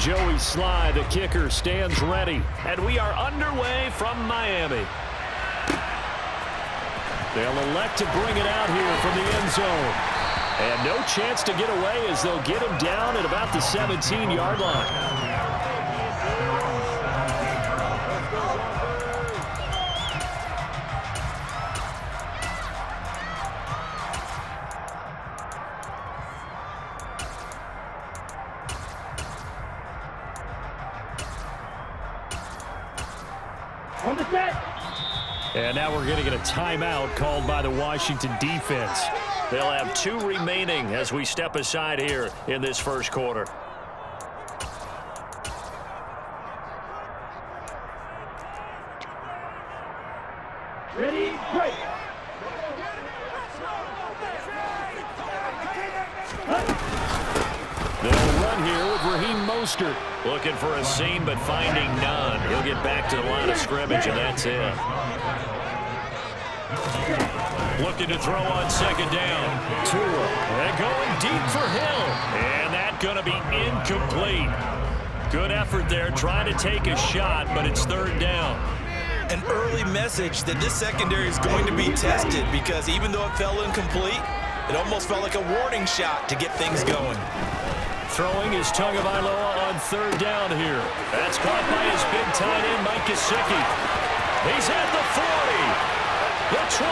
Joey Sly, the kicker, stands ready. And we are underway from Miami. They'll elect to bring it out here from the end zone. And no chance to get away as they'll get him down at about the 17-yard line. And now we're going to get a timeout called by the Washington defense. They'll have 2 remaining as we step aside here in this first quarter. Ready, break. They'll run here with Raheem Mostert. Looking for a seam, but finding none. He'll get back to the line of scrimmage, and that's it. Looking to throw on second down. Tua, and going deep for Hill. And that's going to be incomplete. Good effort there, trying to take a shot, but it's third down. An early message that this secondary is going to be tested because even though it fell incomplete, it almost felt like a warning shot to get things going. Throwing is Tagovailoa on third down here. That's caught by his big tight end, Mike Gesicki. He's at the 40, the 20,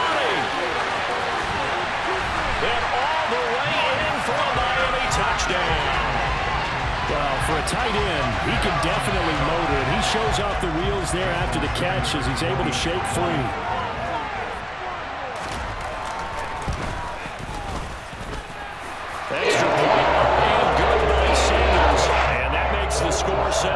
and all the way in for a Miami touchdown. Well, for a tight end, he can definitely motor it. He shows off the wheels there after the catch as he's able to shake free. Extra point and good by Sanders. And that makes the score 7-0.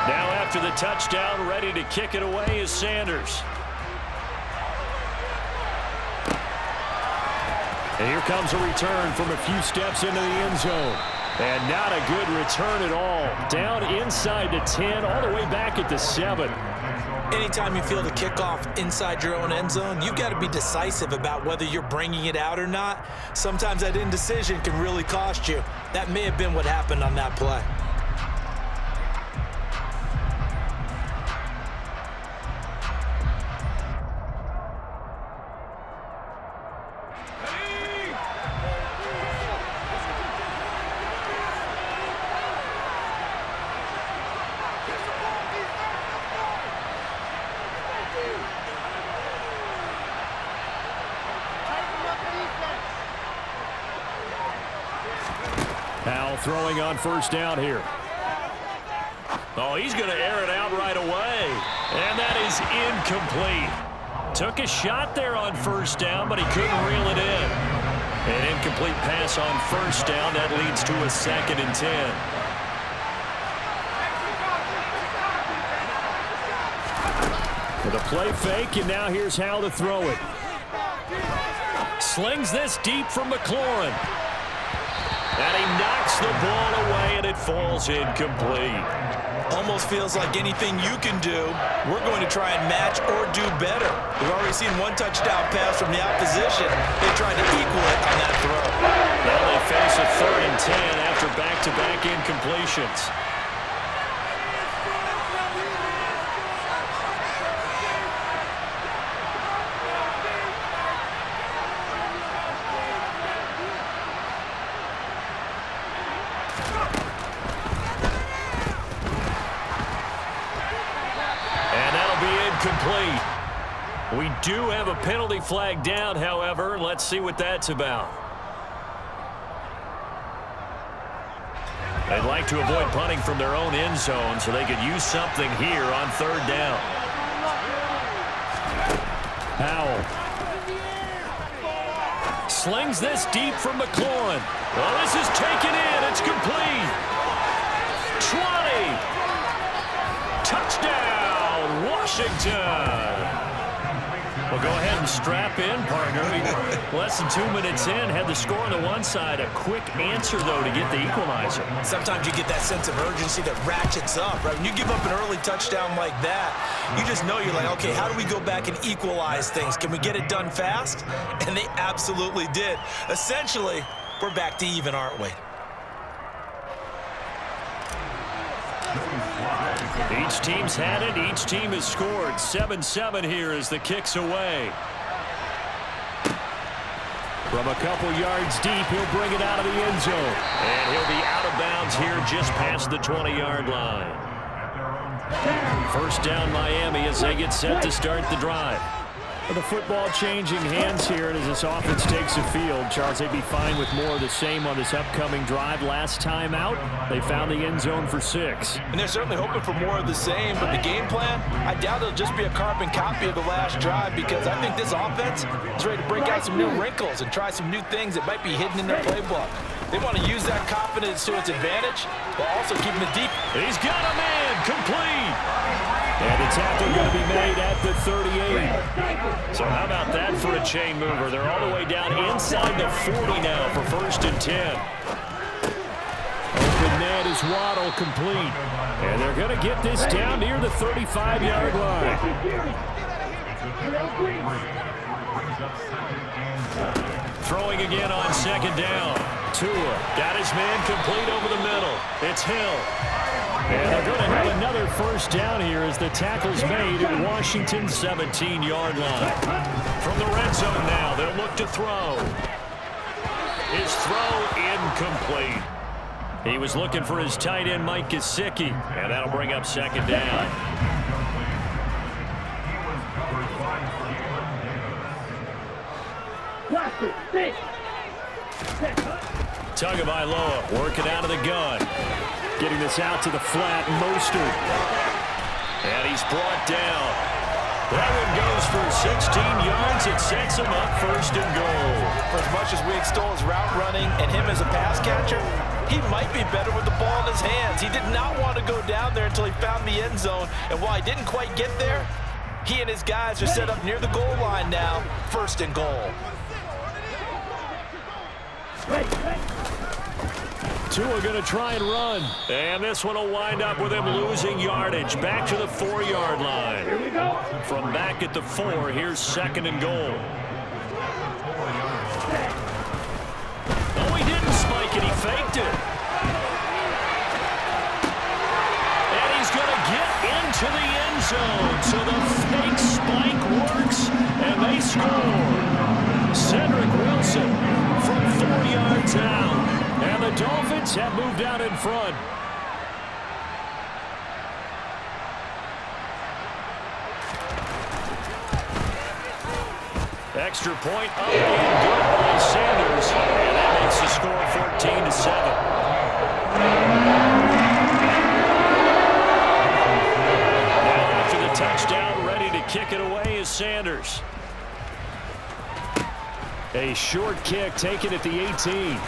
Now after the touchdown, ready to kick it away is Sanders. And here comes a return from a few steps into the end zone. And not a good return at all. Down inside the 10, all the way back at the 7. Anytime you field a kickoff inside your own end zone, you've got to be decisive about whether you're bringing it out or not. Sometimes that indecision can really cost you. That may have been what happened on that play. Powell throwing on first down here. Oh, he's going to air it out right away. And that is incomplete. Took a shot there on first down, but he couldn't reel it in. An incomplete pass on first down. That leads to a 2nd and 10. With a play fake, and now here's how to throw it. Slings this deep from McLaurin. And he knocks the ball away, and it falls incomplete. Almost feels like anything you can do, we're going to try and match or do better. We've already seen one touchdown pass from the opposition. They tried to equal it on that throw. Now they face a 3rd and 10 after back-to-back incompletions. Complete. We do have a penalty flag down, however. Let's see what that's about. They'd like to avoid punting from their own end zone so they could use something here on third down. Powell slings this deep from McLaurin. Well, this is taken in. It's complete. 20. Touchdown, Washington. Well, go ahead and strap in, partner. Less than 2 minutes in, had the score on the one side. A quick answer, though, to get the equalizer. Sometimes you get that sense of urgency that ratchets up, right? When you give up an early touchdown like that, you just know you're like, okay, how do we go back and equalize things? Can we get it done fast? And they absolutely did. Essentially, we're back to even, aren't we? Each team's had it. Each team has scored. 7-7 here as the kick's away. From a couple yards deep, he'll bring it out of the end zone. And he'll be out of bounds here just past the 20-yard line. First down Miami as they get set to start the drive. The football changing hands here as this offense takes the field. Charles, they'd be fine with more of the same on this upcoming drive. Last time out, they found the end zone for 6. And they're certainly hoping for more of the same, but the game plan, I doubt it'll just be a carbon copy of the last drive, because I think this offense is ready to break out some new wrinkles and try some new things that might be hidden in their playbook. They want to use that confidence to its advantage, but also keeping it deep. He's got a man, complete. And the tackle going to be made at the 38. So how about that for a chain mover? They're all the way down inside the 40 now for 1st and 10. Open net is Waddle, complete. And they're going to get this down near the 35-yard line. Throwing again on 2nd down. Tua got his man complete over the middle. It's Hill. And they're going to have another first down here as the tackle's made at Washington's 17-yard line. From the red zone now, they'll look to throw. His throw incomplete. He was looking for his tight end, Mike Gesicki, and that'll bring up 2nd down. Tagovailoa working out of the gun. Getting this out to the flat, Mostert. And he's brought down. That one goes for 16 yards. It sets him up 1st and goal. For as much as we extol his route running and him as a pass catcher, he might be better with the ball in his hands. He did not want to go down there until he found the end zone. And while he didn't quite get there, he and his guys are set up near the goal line now. 1st and goal. Tua going to try and run. And this one will wind up with him losing yardage. Back to the 4-yard line. Here we go. From back at the 4, here's 2nd and goal. Oh, he didn't spike it. He faked it. And he's going to get into the end zone. So the fake spike works, and they score. Cedric Wilson from 4 yards out. And the Dolphins have moved out in front. Extra point up and good by Sanders. And that makes the score 14-7. Now after the touchdown, ready to kick it away is Sanders. A short kick taken at the 18.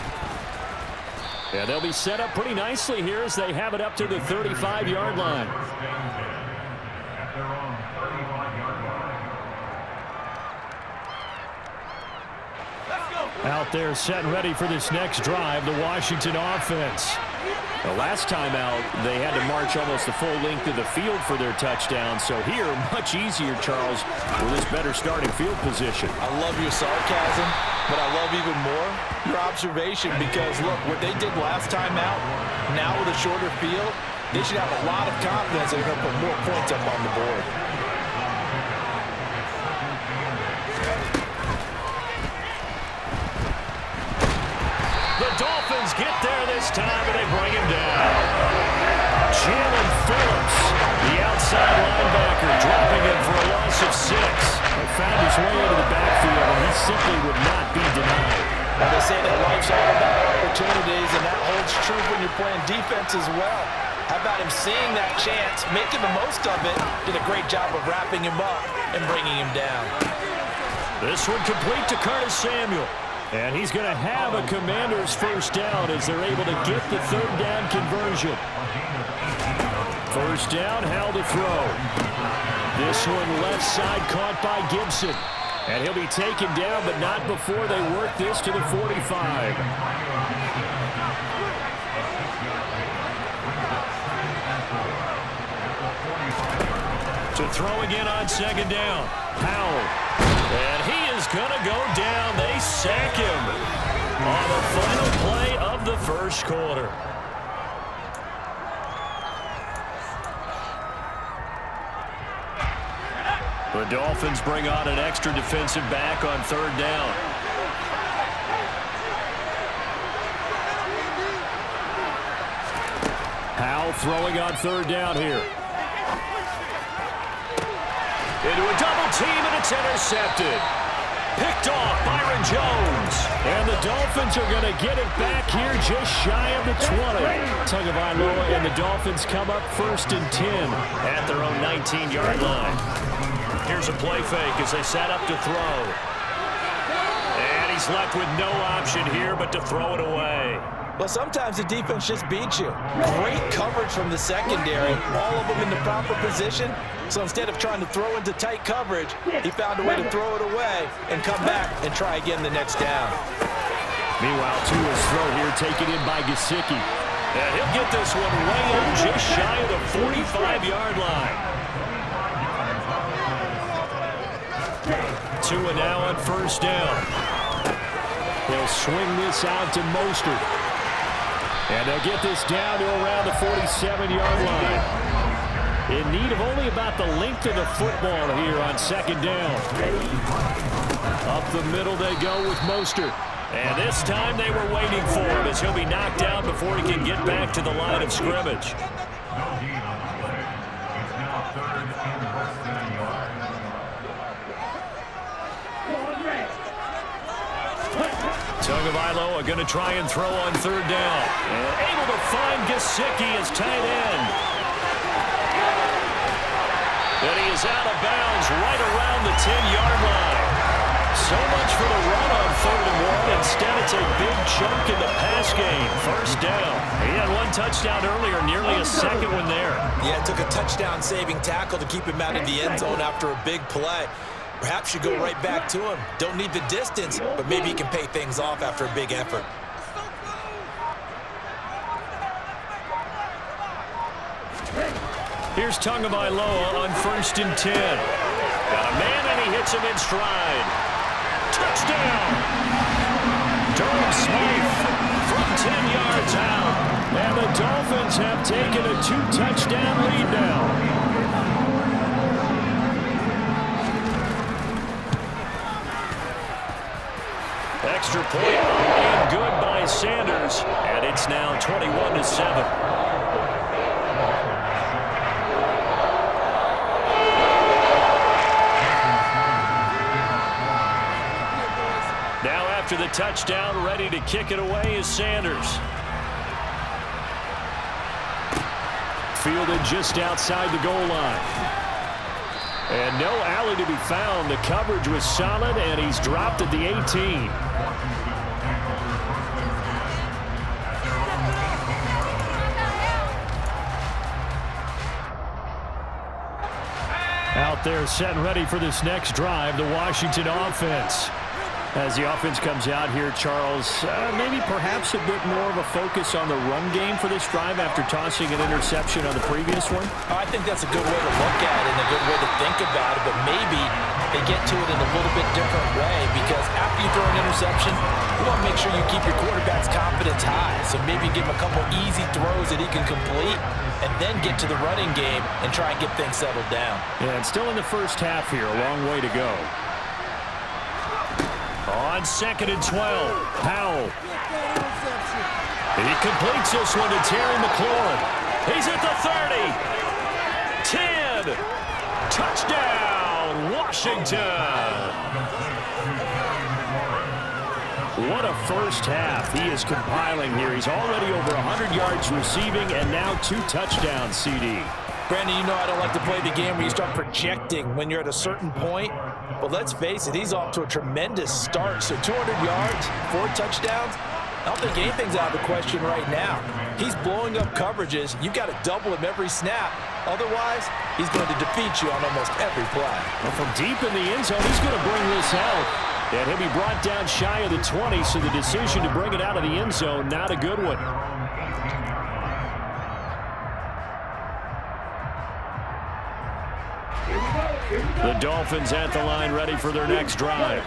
And they'll be set up pretty nicely here as they have it up to the 35-yard line. Out there set and ready for this next drive, the Washington offense. The last time out, they had to march almost the full length of the field for their touchdown. So here, much easier, Charles, with this better starting field position. I love your sarcasm, but I love even more your observation, because, look, what they did last time out, now with a shorter field, they should have a lot of confidence they're going to put more points up on the board. The Dolphins get there this time, and they bring him down. Jalen Phillips, the outside linebacker, dropping him for a loss of 6. He found his way into the backfield, and he simply would not be denied. Well, they say that life's all about opportunities, and that holds true when you're playing defense as well. How about him seeing that chance, making the most of it, did a great job of wrapping him up and bringing him down. This one complete to Curtis Samuel. And he's going to have a Commander's first down as they're able to get the 3rd down conversion. First down, Howell to throw. This one left side caught by Gibson. And he'll be taken down, but not before they work this to the 45. To throw again on second down. Powell. And he is going to go down. They sack him on the final play of the first quarter. The Dolphins bring on an extra defensive back on third down. Powell throwing on third down here. Into a double team, and it's intercepted. Picked off Byron Jones. And the Dolphins are going to get it back here just shy of the 20. Tagovailoa and the Dolphins come up 1st and 10 at their own 19-yard line. Here's a play fake as they set up to throw. And he's left with no option here but to throw it away. Well, sometimes the defense just beats you. Great coverage from the secondary, all of them in the proper position. So instead of trying to throw into tight coverage, he found a way to throw it away and come back and try again the next down. Meanwhile, Tua's throw here taken in by Gesicki. And he'll get this one way up just shy of the 45-yard line. Tua now on first down. He'll swing this out to Mostert. And they'll get this down to around the 47-yard line. In need of only about the length of the football here on second down. Up the middle they go with Mostert. And this time they were waiting for him as he'll be knocked down before he can get back to the line of scrimmage. Tagovailoa going to try and throw on third down. And able to find Gesicki as tight end. And he is out of bounds right around the 10-yard line. So much for the run on 3rd and 1. Instead, it's a big chunk in the pass game. First down. He had one touchdown earlier, nearly a second one there. Yeah, it took a touchdown-saving tackle to keep him out of the end zone after a big play. Perhaps you go right back to him. Don't need the distance, but maybe he can pay things off after a big effort. Here's Tagovailoa on 1st and 10. Got a man, and he hits him in stride. Touchdown! Durham Smythe from 10 yards out. And the Dolphins have taken a 2-touchdown lead now. Extra point and good by Sanders. And it's now 21-7. After the touchdown, ready to kick it away is Sanders. Fielded just outside the goal line. And no alley to be found. The coverage was solid, and he's dropped at the 18. Out there set and ready for this next drive, the Washington offense. As the offense comes out here, Charles, maybe perhaps a bit more of a focus on the run game for this drive after tossing an interception on the previous one? I think that's a good way to look at it and a good way to think about it, but maybe they get to it in a little bit different way because after you throw an interception, you want to make sure you keep your quarterback's confidence high. So maybe give him a couple easy throws that he can complete and then get to the running game and try and get things settled down. Yeah, and still in the first half here, a long way to go. On 2nd and 12, Powell. He completes this one to Terry McLaurin. He's at the 30. 10. Touchdown, Washington. What a first half he is compiling here. He's already over 100 yards receiving and now 2 touchdowns, CD. Brandon, you know I don't like to play the game where you start projecting when you're at a certain point. But let's face it, he's off to a tremendous start. So 200 yards, 4 touchdowns, I don't think anything's out of the question right now. He's blowing up coverages. You've got to double him every snap. Otherwise, he's going to defeat you on almost every play. Well, from deep in the end zone, he's going to bring this out. And he'll be brought down shy of the 20, so the decision to bring it out of the end zone, not a good one. The Dolphins at the line, ready for their next drive.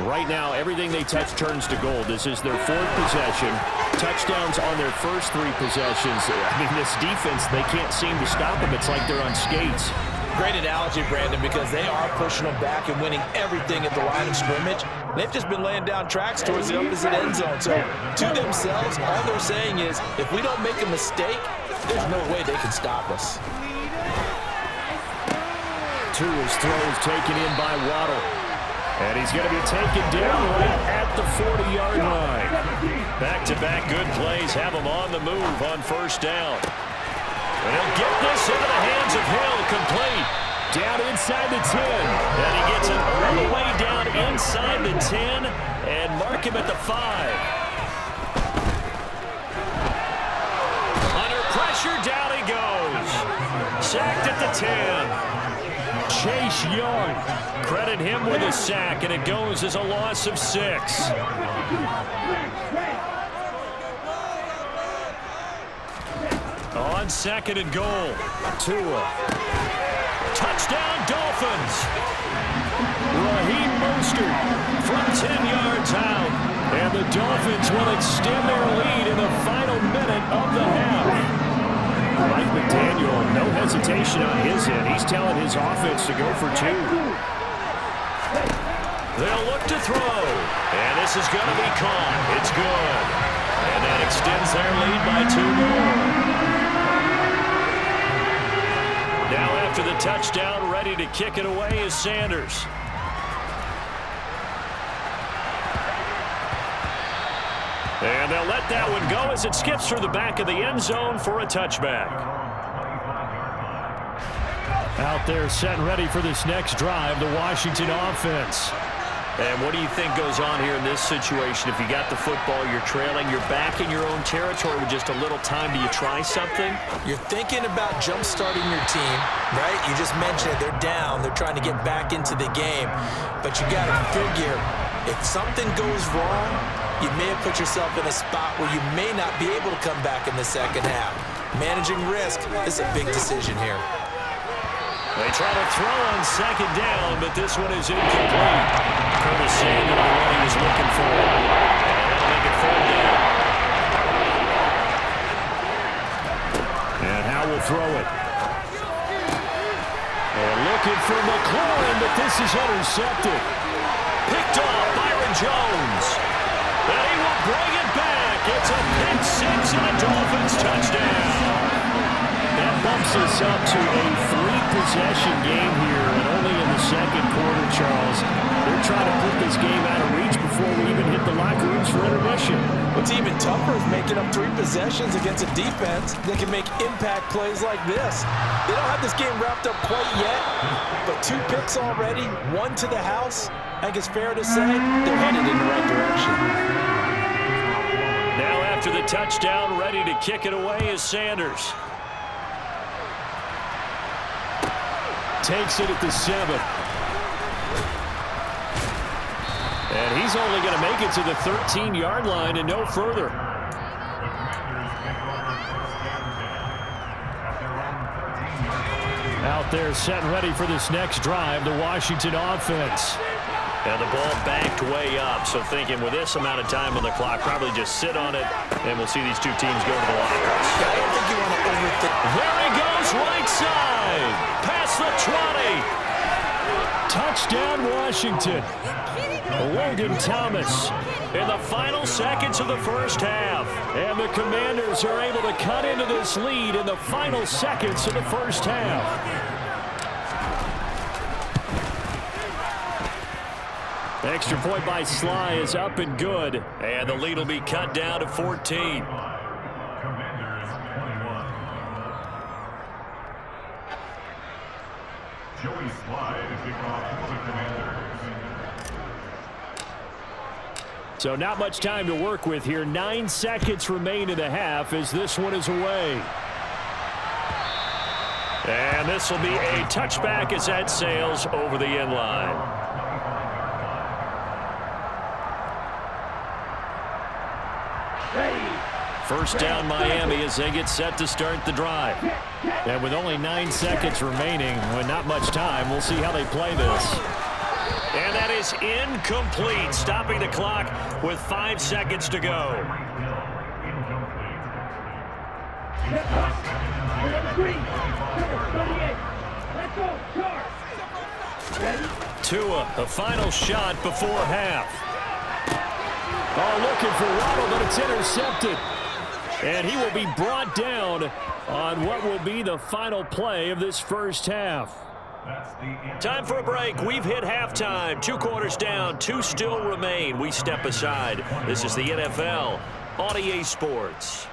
Right now, everything they touch turns to gold. This is their fourth possession. Touchdowns on their first three possessions. I mean, this defense, they can't seem to stop them. It's like they're on skates. Great analogy, Brandon, because they are pushing them back and winning everything at the line of scrimmage. They've just been laying down tracks towards the opposite end zone. So, to themselves, all they're saying is, if we don't make a mistake, there's no way they can stop us. Tua's throw is taken in by Waddle. And he's going to be taken down right at the 40-yard line. Back-to-back good plays have him on the move on first down. And he'll get this into the hands of Hill, complete. Down inside the 10. And he gets it all the way down inside the 10 and mark him at the 5. Under pressure, down he goes. Sacked at the 10. Chase Young, credit him with a sack, and it goes as a loss of 6. On second and goal, Tua. Touchdown, Dolphins. Raheem Mostert from 10 yards out. And the Dolphins will extend their lead in the final minute of the half. Mike McDaniel, no hesitation on his end. He's telling his offense to go for 2. They'll look to throw. And this is going to be caught. It's good. And that extends their lead by 2 more. Now after the touchdown, ready to kick it away is Sanders. And they'll let that one go as it skips through the back of the end zone for a touchback. Out there set and ready for this next drive, the Washington offense. And what do you think goes on here in this situation? If you got the football, you're trailing, you're back in your own territory with just a little time. Do you try something? You're thinking about jump-starting your team, right? You just mentioned it. They're down. They're trying to get back into the game. But you got to figure, if something goes wrong, you may have put yourself in a spot where you may not be able to come back in the second half. Managing risk is a big decision here. They try to throw on second down, but this one is incomplete. Curtis Samuel, the one he was looking for. And that'll make it 4th down. And Howe will throw it. And looking for McLaurin, but this is intercepted. Picked off Byron Jones. And he will bring it back. It's a pick 6 and a Dolphins touchdown. That bumps us up to a 3-possession game here, and only in the second quarter, Charles. They're trying to put this game out of reach before we even hit the locker rooms for intermission. What's even tougher is making up 3 possessions against a defense that can make impact plays like this. They don't have this game wrapped up quite yet, but 2 picks already, 1 to the house. I think it's fair to say they're headed in the right direction. Now after the touchdown, ready to kick it away is Sanders. Takes it at the 7. And he's only going to make it to the 13-yard line and no further. Out there set and ready for this next drive, the Washington offense. And the ball backed way up, so thinking with this amount of time on the clock, probably just sit on it, and we'll see these 2 teams go to the lockers. I don't think you want to overthink. There he goes, right side, past the 20. Touchdown, Washington. Logan Thomas in the final seconds of the first half. And the Commanders are able to cut into this lead in the final seconds of the first half. Extra point by Sly is up and good. And the lead will be cut down to 14. Joey Sly to kick off for the Commanders. So not much time to work with here. 9 seconds remain in the half as this one is away. And this will be a touchback as that sails over the end line. First down Miami as they get set to start the drive. And with only 9 seconds remaining, with not much time, we'll see how they play this. And that is incomplete, stopping the clock with 5 seconds to go. Tua, the final shot before half. Oh, looking for Waddle, but it's intercepted. And he will be brought down on what will be the final play of this first half. Time for a break. We've hit halftime. 2 quarters down, 2 still remain. We step aside. This is the NFL on EA Sports.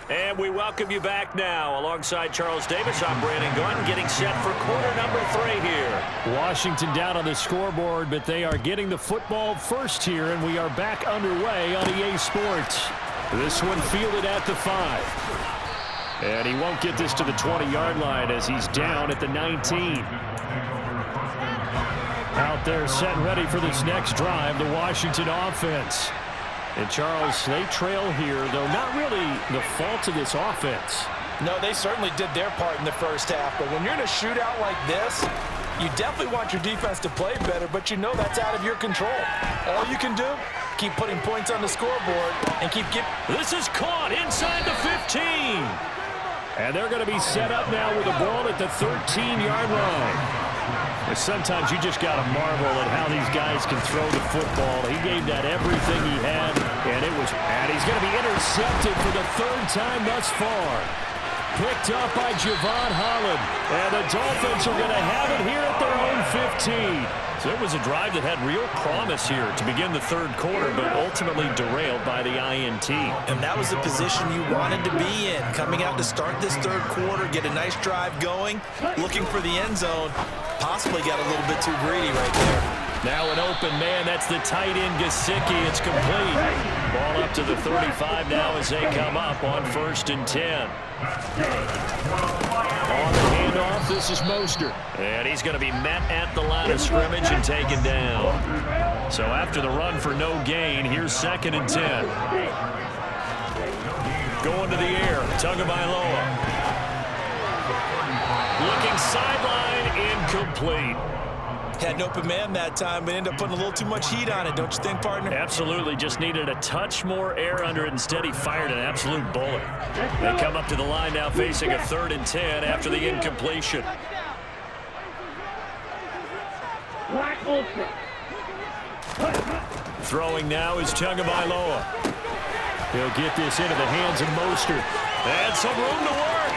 And we welcome you back now. Alongside Charles Davis, I'm Brandon Gordon, getting set for quarter number 3 here. Washington down on the scoreboard, but they are getting the football first here, and we are back underway on EA Sports. This one fielded at the 5. And he won't get this to the 20-yard line as he's down at the 19. Out there set ready for this next drive, the Washington offense. And, Charles, they trail here, though not really the fault of this offense. No, they certainly did their part in the first half. But when you're in a shootout like this, you definitely want your defense to play better, but you know that's out of your control. All you can do, keep putting points on the scoreboard and keep getting... This is caught inside the 15. And they're going to be set up now with the ball at the 13-yard line. But sometimes you just got to marvel at how these guys can throw the football. He gave that everything he had, and he's going to be intercepted for the 3rd time thus far. Picked up by Javon Holland, and the Dolphins are going to have it here at their own 15. So it was a drive that had real promise here to begin the 3rd quarter, but ultimately derailed by the INT. And that was the position you wanted to be in, coming out to start this 3rd quarter, get a nice drive going, looking for the end zone. Possibly got a little bit too greedy right there. Now an open man, that's the tight end Gesicki. It's complete. Ball up to the 35 now as they come up on 1st and 10. On the handoff, this is Mostert. And he's going to be met at the line of scrimmage and taken down. So after the run for no gain, here's 2nd and 10. Going to the air, Tagovailoa. Looking sideline, incomplete. Had an open man that time, but ended up putting a little too much heat on it, don't you think, partner? Absolutely. Just needed a touch more air under it. Instead, he fired an absolute bullet. They come up to the line now facing a 3rd and 10 after the incompletion. Throwing now is Tagovailoa. He'll get this into the hands of Mostert. And some room to work.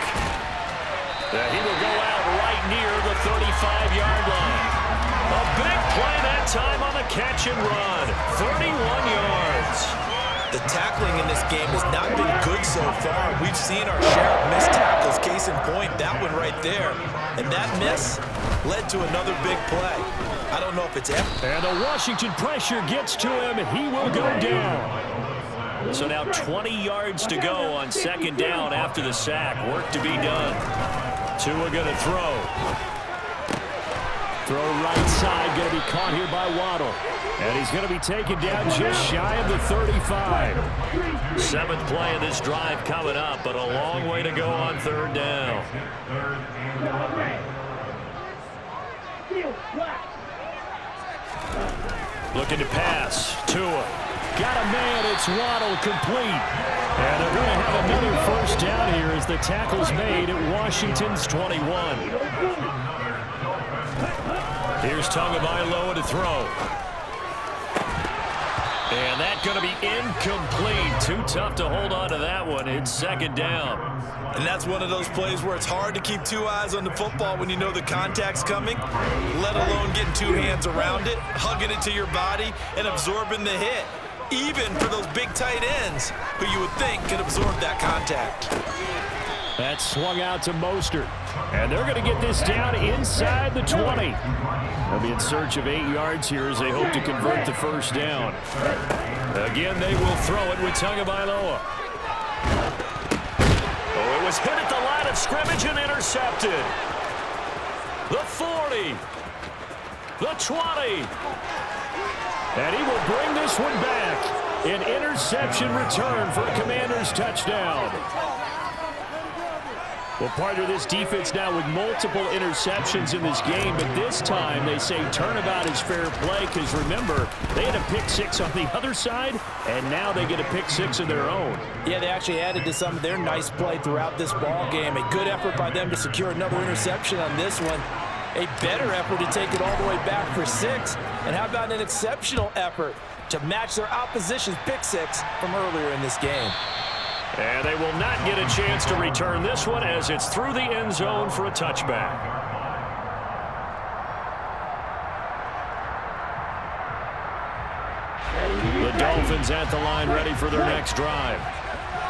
He will go out right near the 35-yard line. A big play that time on the catch and run. 31 yards. The tackling in this game has not been good so far. We've seen our share of missed tackles. Case in point, that one right there. And that miss led to another big play. I don't know if it's ever. And the Washington pressure gets to him, and he will go down. So now 20 yards to go on 2nd down after the sack. Work to be done. Tua going to throw. Throw right side, going to be caught here by Waddle. And he's going to be taken down just shy of the 35. 7th play of this drive coming up, but a long way to go on 3rd down. Looking to pass. Tua. Got a man. It's Waddle, complete. And they're going to have another 1st down here as the tackle's made at Washington's 21. Here's Tagovailoa to throw. And that's going to be incomplete. Too tough to hold on to that one. It's 2nd down. And that's one of those plays where it's hard to keep 2 eyes on the football when you know the contact's coming, let alone getting 2 hands around it, hugging it to your body, and absorbing the hit. Even for those big tight ends who you would think could absorb that contact. That's swung out to Mostert. And they're going to get this down inside the 20. They'll be in search of 8 yards here as they hope to convert the first down. Again, they will throw it with Tagovailoa. Oh, it was hit at the line of scrimmage and intercepted. The 40. The 20. And he will bring this one back. An interception return for a Commanders touchdown. Well, part of this defense now with multiple interceptions in this game, but this time they say turnabout is fair play because, remember, they had a pick six on the other side, and now they get a pick six of their own. Yeah, they actually added to some of their nice play throughout this ball game. A good effort by them to secure another interception on this one. A better effort to take it all the way back for 6. And how about an exceptional effort to match their opposition's pick six from earlier in this game. And they will not get a chance to return this one as it's through the end zone for a touchback. The Dolphins at the line ready for their next drive.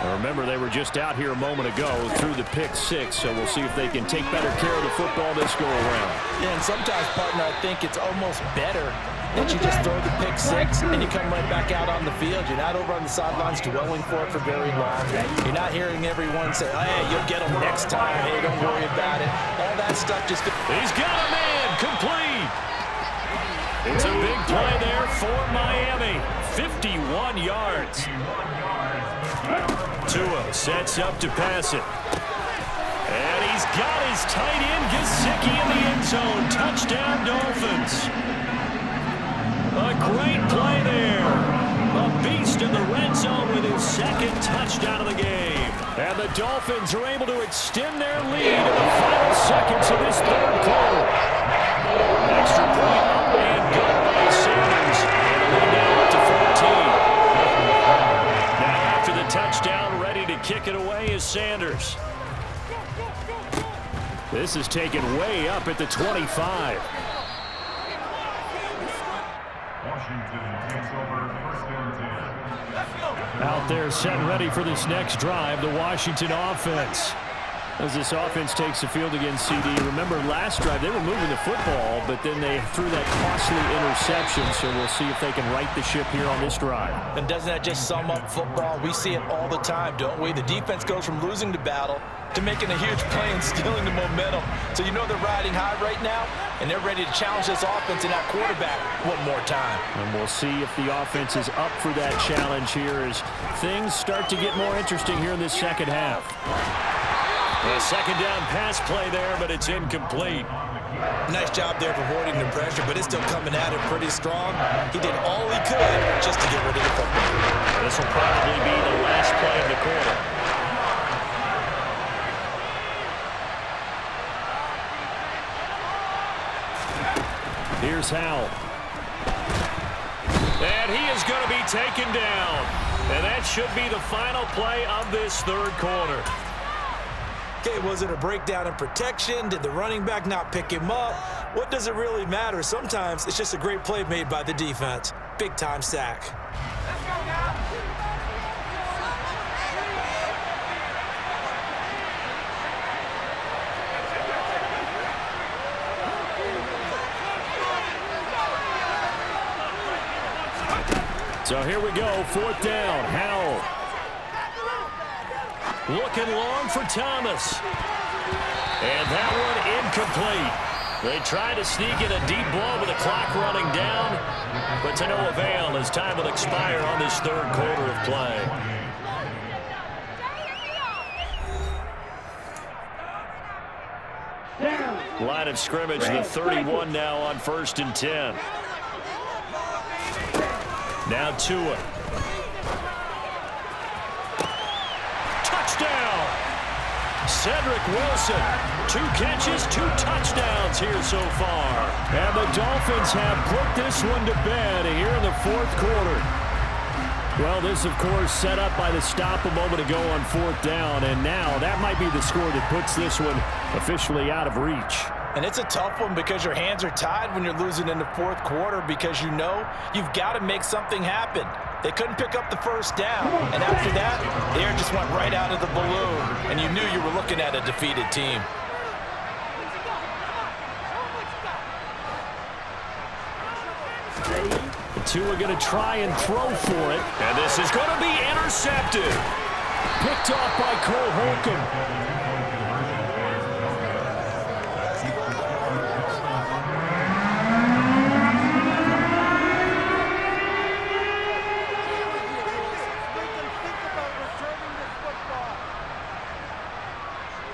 Now remember, they were just out here a moment ago through the pick six, so we'll see if they can take better care of the football this go around. Yeah, and sometimes, partner, I think it's almost better that you just throw the pick six and you come right back out on the field. You're not over on the sidelines dwelling for it for very long. You're not hearing everyone say, hey, you'll get them next time. Hey, don't worry about it. All that stuff just... He's got a man complete. It's a big play there for Miami. 51 yards. Tua sets up to pass it. And he's got his tight end, Gesicki, in the end zone. Touchdown, Dolphins. A great play there. A beast in the red zone with his second touchdown of the game. And the Dolphins are able to extend their lead in the final seconds of this third quarter. Extra point up and good by Sanders. And the lead now up to 14. Now after the touchdown, ready to kick it away is Sanders. This is taken way up at the 25. Out there set and ready for this next drive, the Washington offense. As this offense takes the field against CD. Remember last drive they were moving the football, but then they threw that costly interception, so we'll see if they can right the ship here on this drive. And doesn't that just sum up football? We see it all the time, don't we? The defense goes from losing the battle to making a huge play and stealing the momentum. So you know they're riding high right now, and they're ready to challenge this offense and that quarterback one more time. And we'll see if the offense is up for that challenge here as things start to get more interesting here in this second half. A second down pass play there, but it's incomplete. Nice job there of avoiding the pressure, but it's still coming at him pretty strong. He did all he could just to get rid of the football. This will probably be the last play of the quarter. Here's Howell. And he is going to be taken down. And that should be the final play of this third quarter. Okay, was it a breakdown in protection? Did the running back not pick him up? What does it really matter? Sometimes it's just a great play made by the defense. Big-time sack. Let's go now. So here we go, fourth down, Howell. Looking long for Thomas. And that one incomplete. They try to sneak in a deep ball with the clock running down, but to no avail as time will expire on this third quarter of play. Line of scrimmage, the 31 now on 1st and 10. Now Tua. Touchdown! Cedric Wilson. 2 catches, 2 touchdowns here so far. And the Dolphins have put this one to bed here in the fourth quarter. Well, this, of course, set up by the stop a moment ago on 4th down. And now that might be the score that puts this one officially out of reach. And it's a tough one because your hands are tied when you're losing in the fourth quarter because you know you've got to make something happen. They couldn't pick up the first down. And after that, the air just went right out of the balloon. And you knew you were looking at a defeated team. The two are going to try and throw for it. And this is going to be intercepted. Picked off by Cole Holcomb.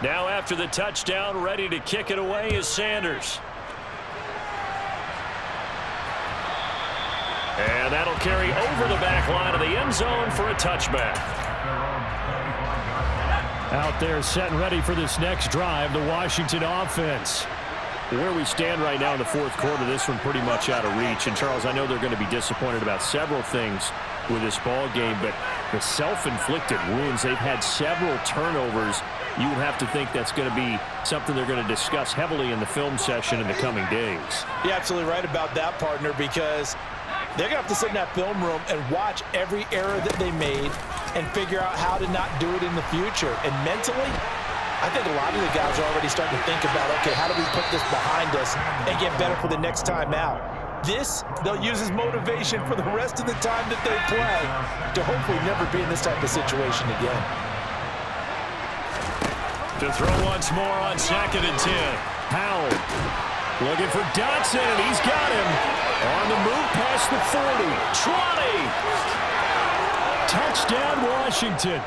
Now after the touchdown, ready to kick it away is Sanders. And that'll carry over the back line of the end zone for a touchback. Out there set and ready for this next drive, the Washington offense. Where we stand right now in the fourth quarter, this one pretty much out of reach. And, Charles, I know they're going to be disappointed about several things with this ball game, but the self-inflicted wounds, they've had several turnovers. You would have to think that's going to be something they're going to discuss heavily in the film session in the coming days. You're absolutely right about that, partner, because they're going to have to sit in that film room and watch every error that they made and figure out how to not do it in the future. And mentally, I think a lot of the guys are already starting to think about, okay, how do we put this behind us and get better for the next time out? This, they'll use as motivation for the rest of the time that they play to hopefully never be in this type of situation again. To throw once more on 2nd and 10. Howell looking for Dotson, and he's got him. On the move past the 40. 20. Touchdown, Washington.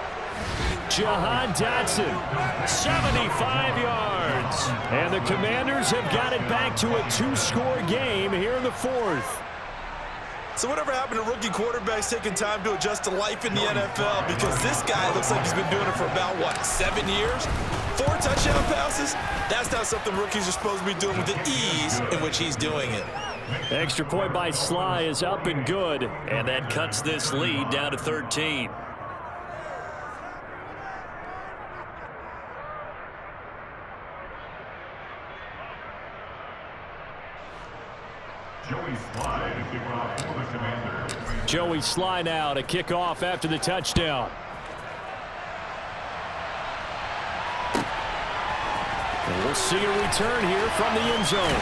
Jahan Dotson, 75 yards. And the Commanders have got it back to a 2-score game here in the fourth. So whatever happened to rookie quarterbacks taking time to adjust to life in the NFL? Because this guy looks like he's been doing it for about, 7 years? 4 touchdown passes? That's not something rookies are supposed to be doing with the ease in which he's doing it. Extra point by Sly is up and good, and that cuts this lead down to 13. Joey Sly now to kick off after the touchdown. And we'll see a return here from the end zone.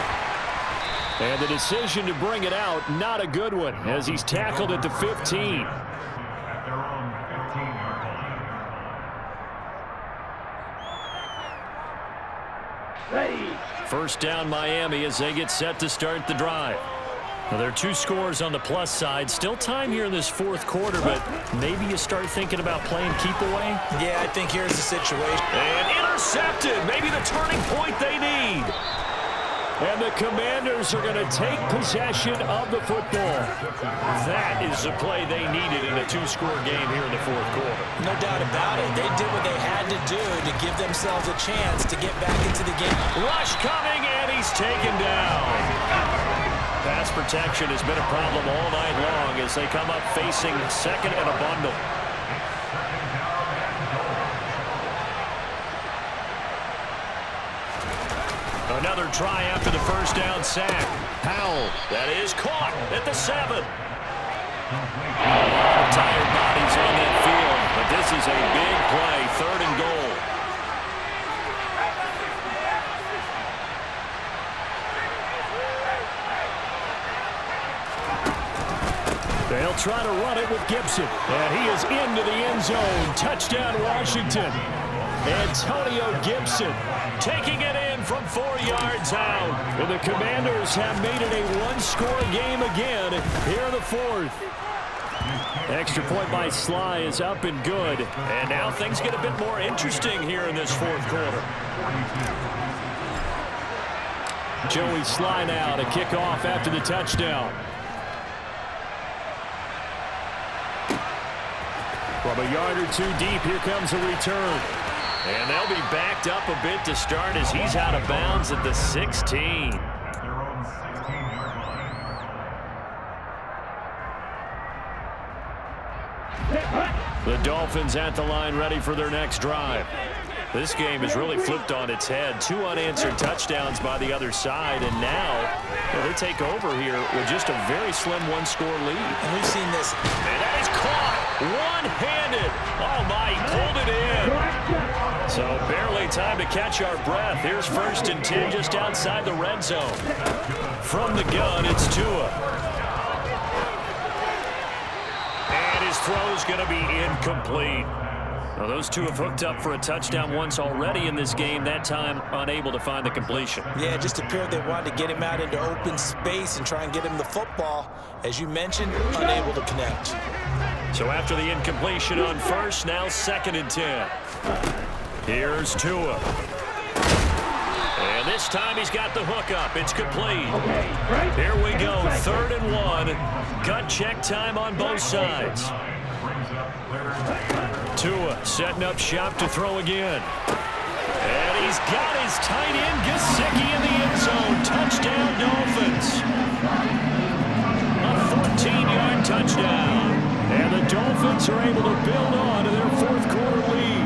And the decision to bring it out, not a good one, as he's tackled at the 15. First down Miami as they get set to start the drive. Now, there are 2 scores on the plus side. Still time here in this fourth quarter, but maybe you start thinking about playing keep away. Yeah, I think here's the situation. And intercepted. Maybe the turning point they need. And the Commanders are going to take possession of the football. That is the play they needed in a 2-score game here in the fourth quarter. No doubt about it. They did what they had to do to give themselves a chance to get back into the game. Rush coming, and he's taken down. Pass protection has been a problem all night long as they come up facing second and a bundle. Another try after the first down sack. Howell, that is caught at the 7. Tired bodies on that field, but this is a big play, 3rd and goal. They'll try to run it with Gibson, and he is into the end zone. Touchdown, Washington. Antonio Gibson taking it in from 4 yards out. And the Commanders have made it a 1-score game again here in the fourth. Extra point by Sly is up and good. And now things get a bit more interesting here in this fourth quarter. Joey Sly now to kick off after the touchdown. From a yard or 2 deep, here comes a return. And they'll be backed up a bit to start as he's out of bounds at the 16. The Dolphins at the line ready for their next drive. This game has really flipped on its head. 2 unanswered touchdowns by the other side, and now they take over here with just a very slim one-score lead. And we've seen this. And that is caught one-handed. Oh, my, he pulled it in. So barely time to catch our breath. Here's 1st and 10 just outside the red zone. From the gun, it's Tua. And his throw's going to be incomplete. Well, those two have hooked up for a touchdown once already in this game, that time unable to find the completion. Yeah, it just appeared they wanted to get him out into open space and try and get him the football. As you mentioned, unable to connect. So after the incompletion on 1st, now 2nd and 10. Here's Tua. And this time he's got the hook up. It's complete. Here we go, 3rd and 1. Gut check time on both sides. Tua setting up shop to throw again. And he's got his tight end, Gesicki, in the end zone. Touchdown, Dolphins. A 14-yard touchdown. And the Dolphins are able to build on to their 4th quarter lead.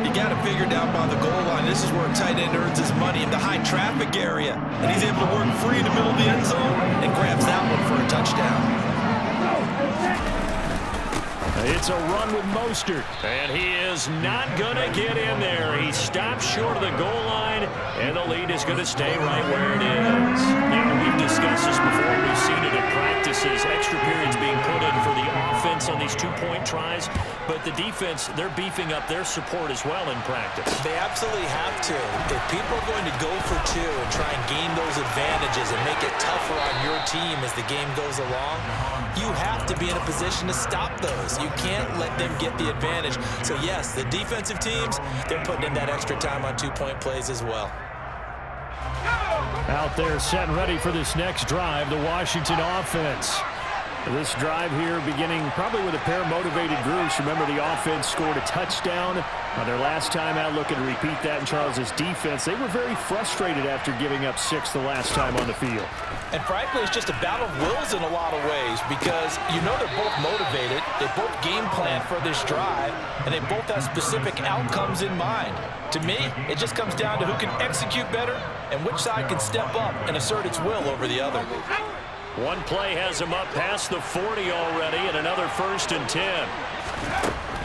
You got it figured out by the goal line. This is where a tight end earns his money in the high traffic area. And he's able to work free in the middle of the end zone and grabs that one for a touchdown. It's a run with Mostert, and he is not going to get in there. He stops short of the goal line, and the lead is going to stay right where it is. Now, we've discussed this before. We've seen it in practices, extra periods being put in for the offense on these 2-point tries, but the defense, they're beefing up their support as well in practice. They absolutely have to. If people are going to go for 2 and try and gain those advantages and make it tougher on your team as the game goes along, you have to be in a position to stop those. You can't let them get the advantage. So, yes, the defensive teams, they're putting in that extra time on 2-point plays as well. Out there set and ready for this next drive, the Washington offense. This drive here beginning probably with a pair of motivated groups. Remember, the offense scored a touchdown their last time out, looking to repeat that in Charles's defense. They were very frustrated after giving up 6 the last time on the field. And frankly, it's just a battle of wills in a lot of ways because you know they're both motivated, they both game plan for this drive, and they both have specific outcomes in mind. To me, it just comes down to who can execute better and which side can step up and assert its will over the other. One play has him up past the 40 already, and another 1st and 10.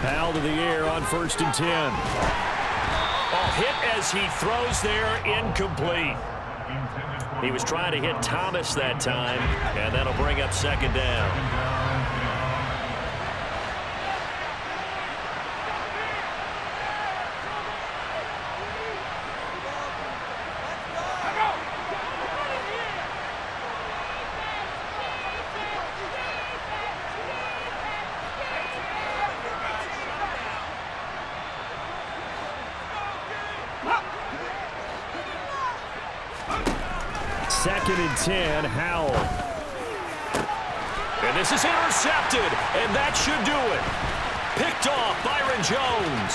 Powell to the air on 1st and 10. A hit as he throws there, incomplete. He was trying to hit Thomas that time, and that'll bring up 2nd down. Second and 10, Howell. And this is intercepted, and that should do it. Picked off Byron Jones.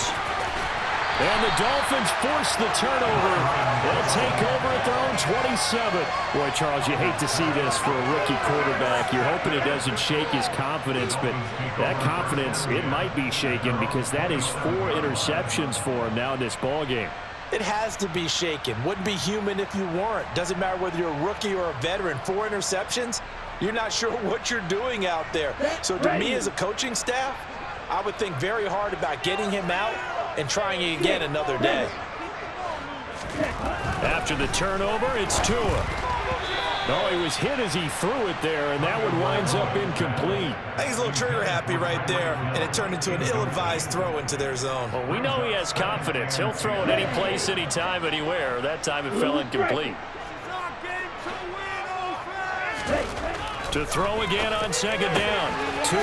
And the Dolphins force the turnover. They'll take over at their own 27. Boy, Charles, you hate to see this for a rookie quarterback. You're hoping it doesn't shake his confidence, but that confidence, it might be shaken because that is 4 interceptions for him now in this ballgame. It has to be shaken. Wouldn't be human if you weren't. Doesn't matter whether you're a rookie or a veteran. 4 interceptions, you're not sure what you're doing out there. So to me as a coaching staff, I would think very hard about getting him out and trying again another day. After the turnover, it's Tua. No, he was hit as he threw it there, and that one winds up incomplete. I think he's a little trigger happy right there, and it turned into an ill-advised throw into their zone. Well, we know he has confidence. He'll throw it any place, anytime, anywhere. That time it fell incomplete. To throw again on 2nd down. Tua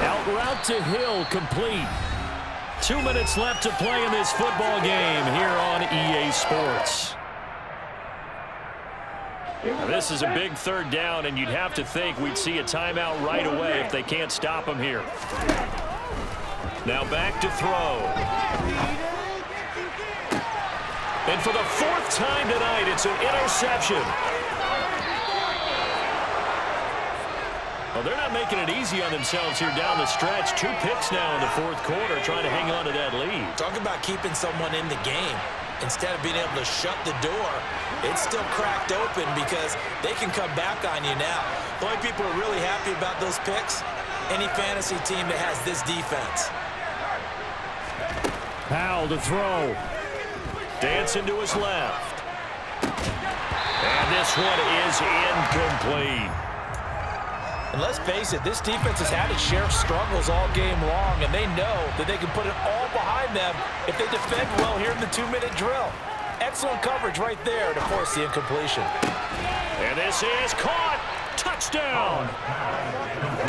out route to Hill, complete. 2 minutes left to play in this football game here on EA Sports. This is a big 3rd down, and you'd have to think we'd see a timeout right away if they can't stop him here. Now back to throw. And for the 4th time tonight, it's an interception. Well, they're not making it easy on themselves here down the stretch. 2 picks now in the fourth quarter, trying to hang on to that lead. Talk about keeping someone in the game. Instead of being able to shut the door, it's still cracked open because they can come back on you now. The only people who are really happy about those picks, any fantasy team that has this defense. Powell to throw. Dancing to his left. And this one is incomplete. And let's face it, this defense has had its share of struggles all game long, and they know that they can put it all behind them if they defend well here in the 2-minute drill. Excellent coverage right there to force the incompletion. And this is caught. Touchdown.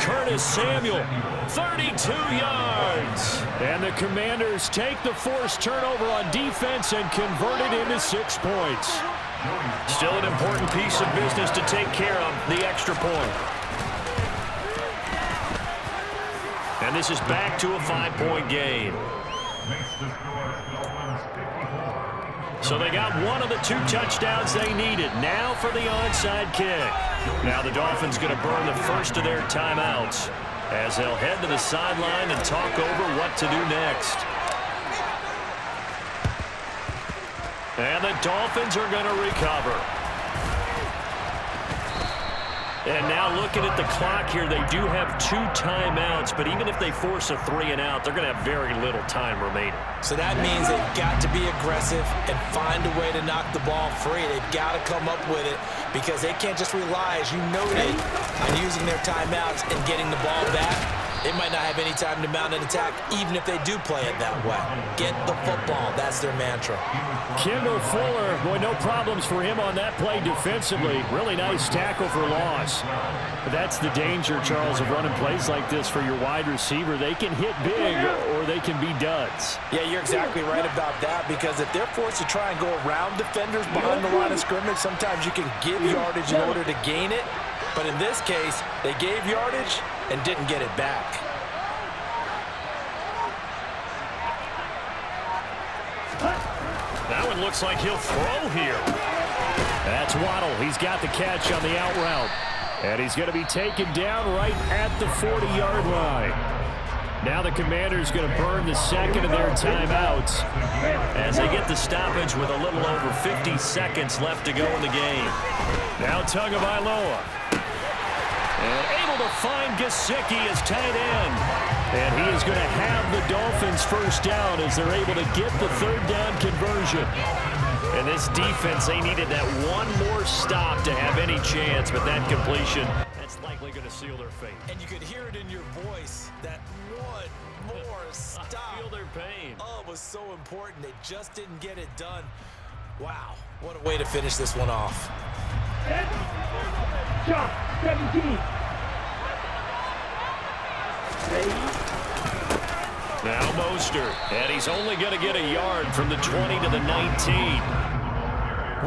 Curtis Samuel, 32 yards. And the Commanders take the forced turnover on defense and convert it into 6 points. Still an important piece of business to take care of, the extra point. And this is back to a 5-point game. So they got one of the 2 touchdowns they needed. Now for the onside kick. Now the Dolphins going to burn the first of their timeouts as they'll head to the sideline and talk over what to do next. And the Dolphins are going to recover. And now looking at the clock here, they do have 2 timeouts, but even if they force a 3-and-out, they're going to have very little time remaining. So that means they've got to be aggressive and find a way to knock the ball free. They've got to come up with it because they can't just rely, as you noted, on using their timeouts and getting the ball back. They might not have any time to mount an attack, even if they do play it that way. Get the football. That's their mantra. Kendall Fuller, boy, no problems for him on that play defensively. Really nice tackle for loss. But that's the danger, Charles, of running plays like this for your wide receiver. They can hit big or they can be duds. Yeah, you're exactly right about that because if they're forced to try and go around defenders behind the line of scrimmage, sometimes you can give yardage in order to gain it. But in this case, they gave yardage and didn't get it back. That one looks like he'll throw here. That's Waddle. He's got the catch on the out route. And he's going to be taken down right at the 40-yard line. Now the Commanders going to burn the second of their timeouts as they get the stoppage with a little over 50 seconds left to go in the game. Now Tagovailoa. And able to find Gesicki as tight end. And he is going to have the Dolphins first down as they're able to get the 3rd down conversion. And this defense, they needed that one more stop to have any chance, but that completion, that's likely going to seal their fate. And you could hear it in your voice, that one more stop. I feel their pain. Oh, it was so important. They just didn't get it done. Wow, what a way to finish this one off. Shot 17. Now Mostert, and he's only going to get a yard from the 20 to the 19.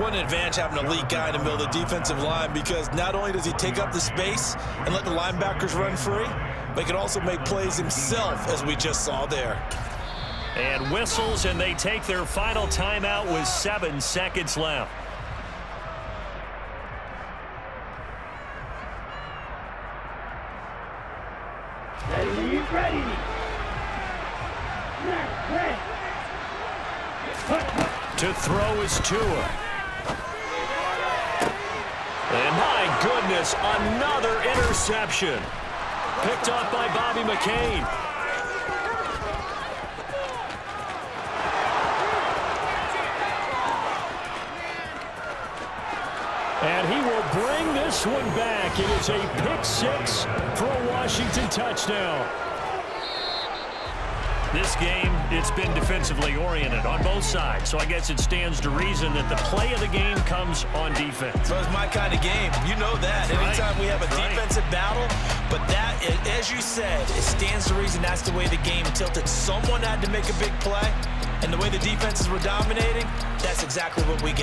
What an advantage having an elite guy in the middle of the defensive line because not only does he take up the space and let the linebackers run free, but he can also make plays himself, as we just saw there. And whistles, and they take their final timeout with 7 seconds left. Ready. To throw is Tua. And my goodness, another interception. Picked off by Bobby McCain. And he will bring this one back. It is a pick-6 for a Washington touchdown. This game, it's been defensively oriented on both sides, so I guess it stands to reason that the play of the game comes on defense. So it's my kind of game. You know that. Anytime we have a defensive battle, but that, as you said, it stands to reason that's the way the game tilted. Someone had to make a big play, and the way the defenses were dominating, that's exactly what we got.